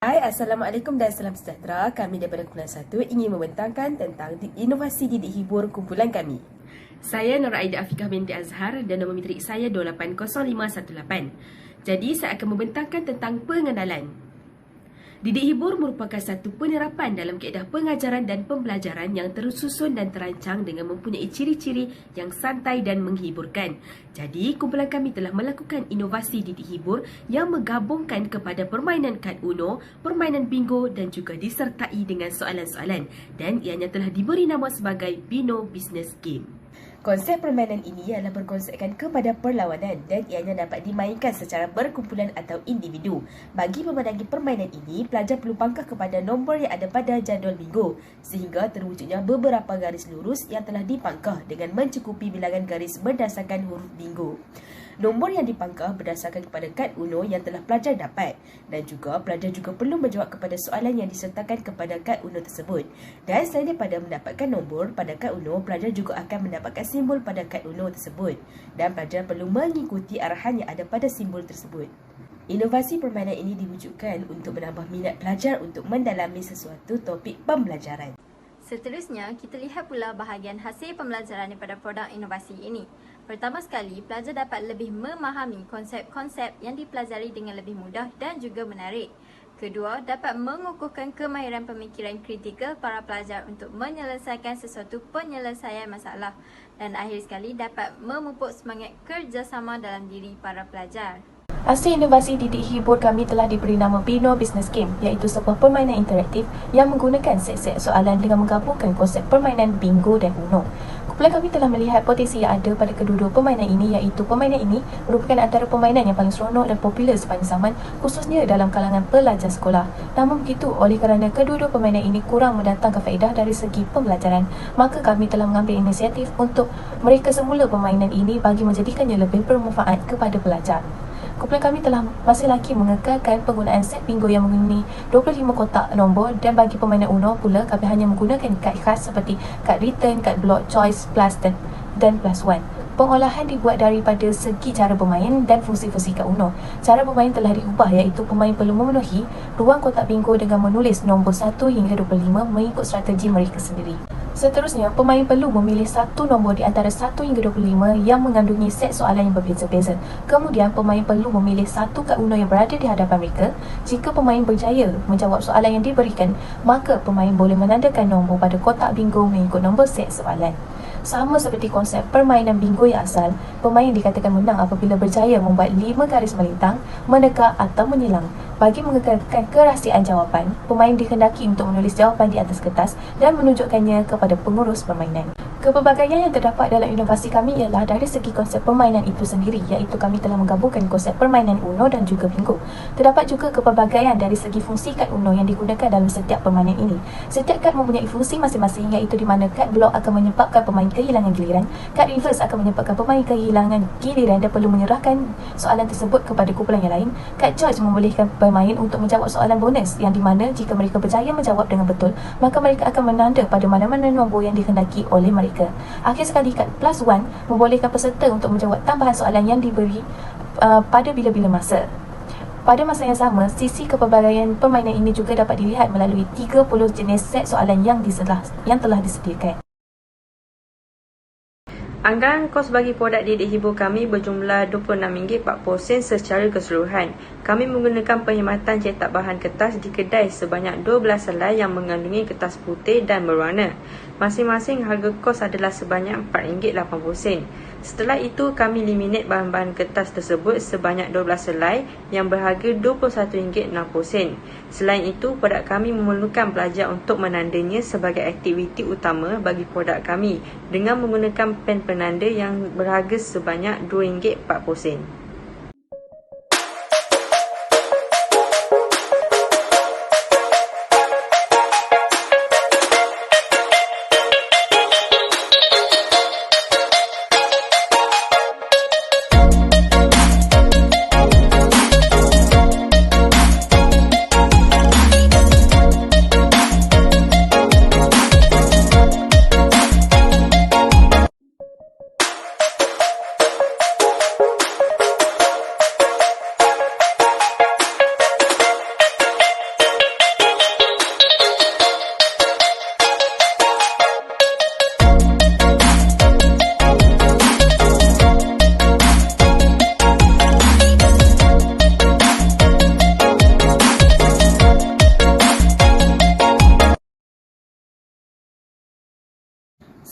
Hai, Assalamualaikum dan salam sejahtera. Kami daripada Kumpulan 1 ingin membentangkan tentang inovasi didik hibur kumpulan kami. Saya Nur Aida Afiqah binti Azhar dan nombor matrik saya 2805018. Jadi, saya akan membentangkan tentang pengenalan. Didik hibur merupakan satu penerapan dalam kaedah pengajaran dan pembelajaran yang tersusun dan terancang dengan mempunyai ciri-ciri yang santai dan menghiburkan. Jadi, kumpulan kami telah melakukan inovasi didik hibur yang menggabungkan kepada permainan kad Uno, permainan bingo dan juga disertai dengan soalan-soalan. Dan ianya telah diberi nama sebagai Bino Business Game. Konsep permainan ini adalah berkonsepkan kepada perlawanan dan ianya dapat dimainkan secara berkumpulan atau individu. Bagi memenangi permainan ini, pelajar perlu pangkah kepada nombor yang ada pada jadual bingo sehingga terwujudnya beberapa garis lurus yang telah dipangkah dengan mencukupi bilangan garis berdasarkan huruf bingo. Nombor yang dipangkah berdasarkan kepada kad Uno yang telah pelajar dapat dan juga pelajar juga perlu menjawab kepada soalan yang disertakan kepada kad Uno tersebut. Dan selain daripada mendapatkan nombor pada kad Uno, pelajar juga akan mendapatkan simbol pada kad Uno tersebut dan pelajar perlu mengikuti arahan yang ada pada simbol tersebut. Inovasi permainan ini diwujudkan untuk menambah minat pelajar untuk mendalami sesuatu topik pembelajaran. Seterusnya, kita lihat pula bahagian hasil pembelajaran daripada produk inovasi ini. Pertama sekali, pelajar dapat lebih memahami konsep-konsep yang dipelajari dengan lebih mudah dan juga menarik. Kedua, dapat mengukuhkan kemahiran pemikiran kritikal para pelajar untuk menyelesaikan sesuatu penyelesaian masalah. Dan akhir sekali, dapat memupuk semangat kerjasama dalam diri para pelajar. Hasil inovasi didik hibur kami telah diberi nama Bino Business Game, iaitu sebuah permainan interaktif yang menggunakan set-set soalan dengan menggabungkan konsep permainan bingo dan Uno. Kumpulan kami telah melihat potensi yang ada pada kedua-dua permainan ini, iaitu permainan ini merupakan antara permainan yang paling seronok dan popular sepanjang zaman, khususnya dalam kalangan pelajar sekolah. Namun begitu, oleh kerana kedua-dua permainan ini kurang mendatangkan faedah dari segi pembelajaran, maka kami telah mengambil inisiatif untuk mereka semula permainan ini bagi menjadikannya lebih bermanfaat kepada pelajar. Kumpulan kami telah masih lagi mengekalkan penggunaan set bingo yang menggunakan 25 kotak nombor, dan bagi permainan Uno pula kami hanya menggunakan kad khas seperti kad return, kad block, choice, plus dan plus one. Pengolahan dibuat daripada segi cara bermain dan fungsi-fungsi kad Uno. Cara bermain telah diubah, iaitu pemain perlu memenuhi ruang kotak bingo dengan menulis nombor 1 hingga 25 mengikut strategi mereka sendiri. Seterusnya, pemain perlu memilih satu nombor di antara 1 hingga 25 yang mengandungi set soalan yang berbeza-beza. Kemudian, pemain perlu memilih satu kad Uno yang berada di hadapan mereka. Jika pemain berjaya menjawab soalan yang diberikan, maka pemain boleh menandakan nombor pada kotak bingo mengikut nombor set soalan. Sama seperti konsep permainan bingo yang asal, pemain dikatakan menang apabila berjaya membuat 5 garis melintang, menekak atau menyilang. Bagi mengekalkan kerahsiaan jawapan, pemain dikehendaki untuk menulis jawapan di atas kertas dan menunjukkannya kepada pengurus permainan. Kepelbagaian yang terdapat dalam inovasi kami ialah dari segi konsep permainan itu sendiri, iaitu kami telah menggabungkan konsep permainan Uno dan juga bingo. Terdapat juga kepelbagaian dari segi fungsi kad Uno yang digunakan dalam setiap permainan ini. Setiap kad mempunyai fungsi masing-masing, iaitu di mana kad block akan menyebabkan pemain kehilangan giliran, kad reverse akan menyebabkan pemain kehilangan giliran dan perlu menyerahkan soalan tersebut kepada kumpulan yang lain. Kad choice membolehkan pemain untuk menjawab soalan bonus, yang di mana jika mereka berjaya menjawab dengan betul, maka mereka akan menanda pada mana-mana nombor yang dikehendaki oleh mereka. Akhir sekali, kad plus one membolehkan peserta untuk menjawab tambahan soalan yang diberi pada bila-bila masa. Pada masa yang sama, sisi kepelbagaian permainan ini juga dapat dilihat melalui 30 jenis set soalan yang telah disediakan. Anggaran kos bagi produk didik hibur kami berjumlah RM26.40 secara keseluruhan. Kami menggunakan perkhidmatan cetak bahan kertas di kedai sebanyak 12 helai yang mengandungi kertas putih dan berwarna. Masing-masing harga kos adalah sebanyak RM4.80. Setelah itu, kami eliminate bahan-bahan kertas tersebut sebanyak 12 helai yang berharga RM21.60. Selain itu, produk kami memerlukan pelajar untuk menandanya sebagai aktiviti utama bagi produk kami dengan menggunakan pen penanda yang berharga sebanyak RM2.40.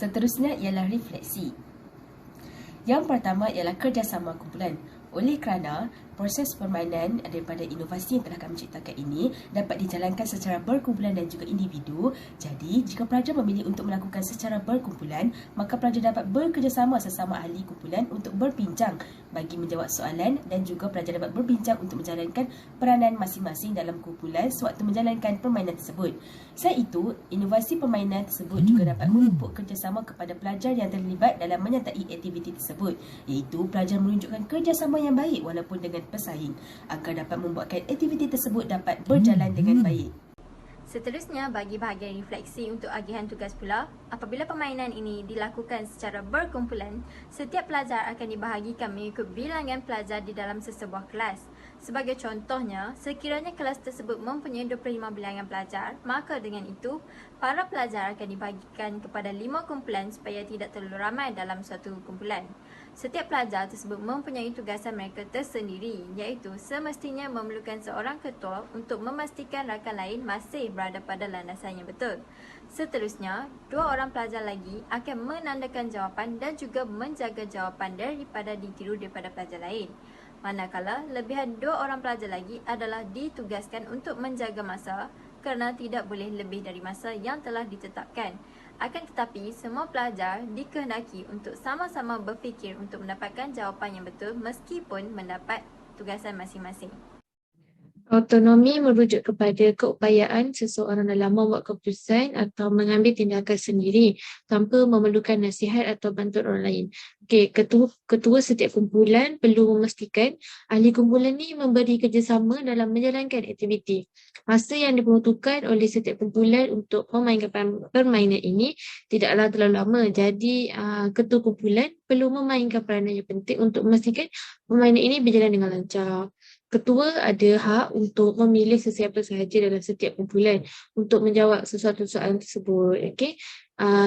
Seterusnya ialah refleksi. Yang pertama ialah kerjasama kumpulan. Oleh kerana proses permainan daripada inovasi yang telah kami ciptakan ini dapat dijalankan secara berkumpulan dan juga individu. Jadi, jika pelajar memilih untuk melakukan secara berkumpulan, maka pelajar dapat bekerjasama sesama ahli kumpulan untuk berbincang bagi menjawab soalan dan juga pelajar dapat berbincang untuk menjalankan peranan masing-masing dalam kumpulan sewaktu menjalankan permainan tersebut. Selain itu, inovasi permainan tersebut juga dapat memupuk kerjasama kepada pelajar yang terlibat dalam menyertai aktiviti tersebut, iaitu pelajar menunjukkan kerjasama yang baik walaupun dengan pesaing agar dapat membuatkan aktiviti tersebut dapat berjalan dengan baik. Seterusnya, bagi bahagian refleksi untuk agihan tugas pula, apabila permainan ini dilakukan secara berkumpulan, setiap pelajar akan dibahagikan mengikut bilangan pelajar di dalam sesebuah kelas. Sebagai contohnya, sekiranya kelas tersebut mempunyai 25 bilangan pelajar, maka dengan itu, para pelajar akan dibahagikan kepada 5 kumpulan supaya tidak terlalu ramai dalam suatu kumpulan. Setiap pelajar tersebut mempunyai tugasan mereka tersendiri, iaitu semestinya memerlukan seorang ketua untuk memastikan rakan lain masih berada pada landasan yang betul. Seterusnya, 2 orang pelajar lagi akan menandakan jawapan dan juga menjaga jawapan daripada ditiru daripada pelajar lain. Manakala, lebihan 2 orang pelajar lagi adalah ditugaskan untuk menjaga masa kerana tidak boleh lebih dari masa yang telah ditetapkan. Akan tetapi, semua pelajar dikehendaki untuk sama-sama berfikir untuk mendapatkan jawapan yang betul meskipun mendapat tugasan masing-masing. Autonomi merujuk kepada keupayaan seseorang dalam membuat keputusan atau mengambil tindakan sendiri tanpa memerlukan nasihat atau bantuan orang lain. Ketua setiap kumpulan perlu memastikan ahli kumpulan ni memberi kerjasama dalam menjalankan aktiviti. Masa yang diperuntukkan oleh setiap kumpulan untuk memainkan permainan ini tidaklah terlalu lama. Jadi, ketua kumpulan perlu memainkan peranan yang penting untuk memastikan permainan ini berjalan dengan lancar. Ketua ada hak untuk memilih sesiapa sahaja dalam setiap kumpulan untuk menjawab sesuatu soalan tersebut.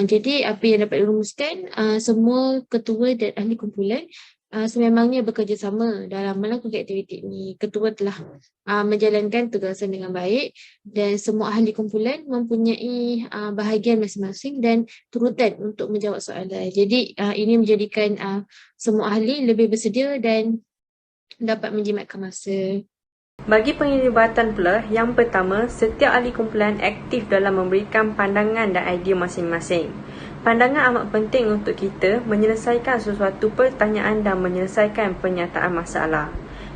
Jadi apa yang dapat dirumuskan, semua ketua dan ahli kumpulan sememangnya bekerjasama dalam melakukan aktiviti ini. Ketua telah menjalankan tugasan dengan baik dan semua ahli kumpulan mempunyai bahagian masing-masing dan turutan untuk menjawab soalan. Jadi ini menjadikan semua ahli lebih bersedia dan dapat menjimatkan masa. Bagi penglibatan pula, yang pertama, setiap ahli kumpulan aktif dalam memberikan pandangan dan idea masing-masing. Pandangan amat penting untuk kita menyelesaikan sesuatu pertanyaan dan menyelesaikan penyataan masalah.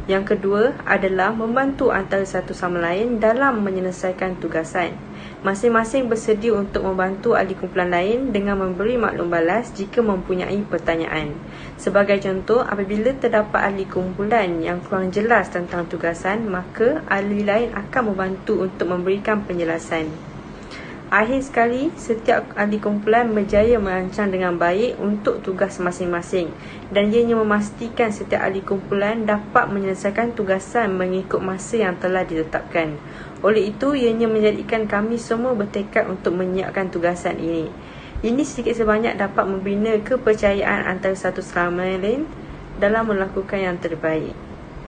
Yang kedua adalah membantu antara satu sama lain dalam menyelesaikan tugasan. Masing-masing bersedia untuk membantu ahli kumpulan lain dengan memberi maklum balas jika mempunyai pertanyaan. Sebagai contoh, apabila terdapat ahli kumpulan yang kurang jelas tentang tugasan, maka ahli lain akan membantu untuk memberikan penjelasan. Akhir sekali, setiap ahli kumpulan berjaya merancang dengan baik untuk tugas masing-masing dan ianya memastikan setiap ahli kumpulan dapat menyelesaikan tugasan mengikut masa yang telah ditetapkan. Oleh itu, ianya menjadikan kami semua bertekad untuk menyiapkan tugasan ini. Ini sedikit sebanyak dapat membina kepercayaan antara satu sama lain dalam melakukan yang terbaik.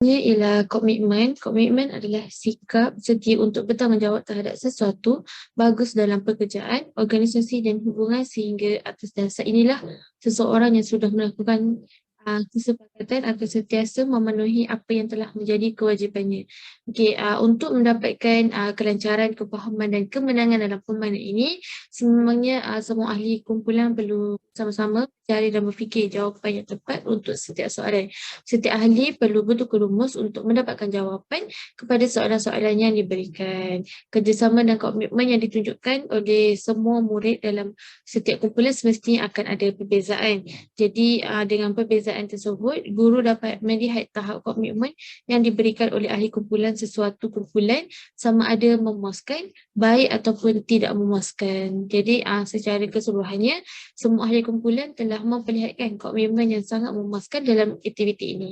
Ialah komitmen. Komitmen adalah sikap setia untuk bertanggungjawab terhadap sesuatu bagus dalam pekerjaan, organisasi dan hubungan sehingga atas dasar inilah seseorang yang sudah melakukan kesepakatan akan sentiasa memenuhi apa yang telah menjadi kewajipannya. Untuk mendapatkan kelancaran, kefahaman dan kemenangan dalam permainan ini, sememangnya semua ahli kumpulan perlu sama-sama mencari dan berfikir jawapan yang tepat untuk setiap soalan. Setiap ahli perlu betul-betul rumus untuk mendapatkan jawapan kepada soalan-soalan yang diberikan. Kerjasama dan komitmen yang ditunjukkan oleh semua murid dalam setiap kumpulan semestinya akan ada perbezaan. Jadi dengan perbezaan tersebut, guru dapat melihat tahap komitmen yang diberikan oleh ahli kumpulan sesuatu kumpulan sama ada memuaskan, baik ataupun tidak memuaskan. Jadi secara keseluruhannya, semua ahli kumpulan telah memperlihatkan komitmen yang sangat memuaskan dalam aktiviti ini.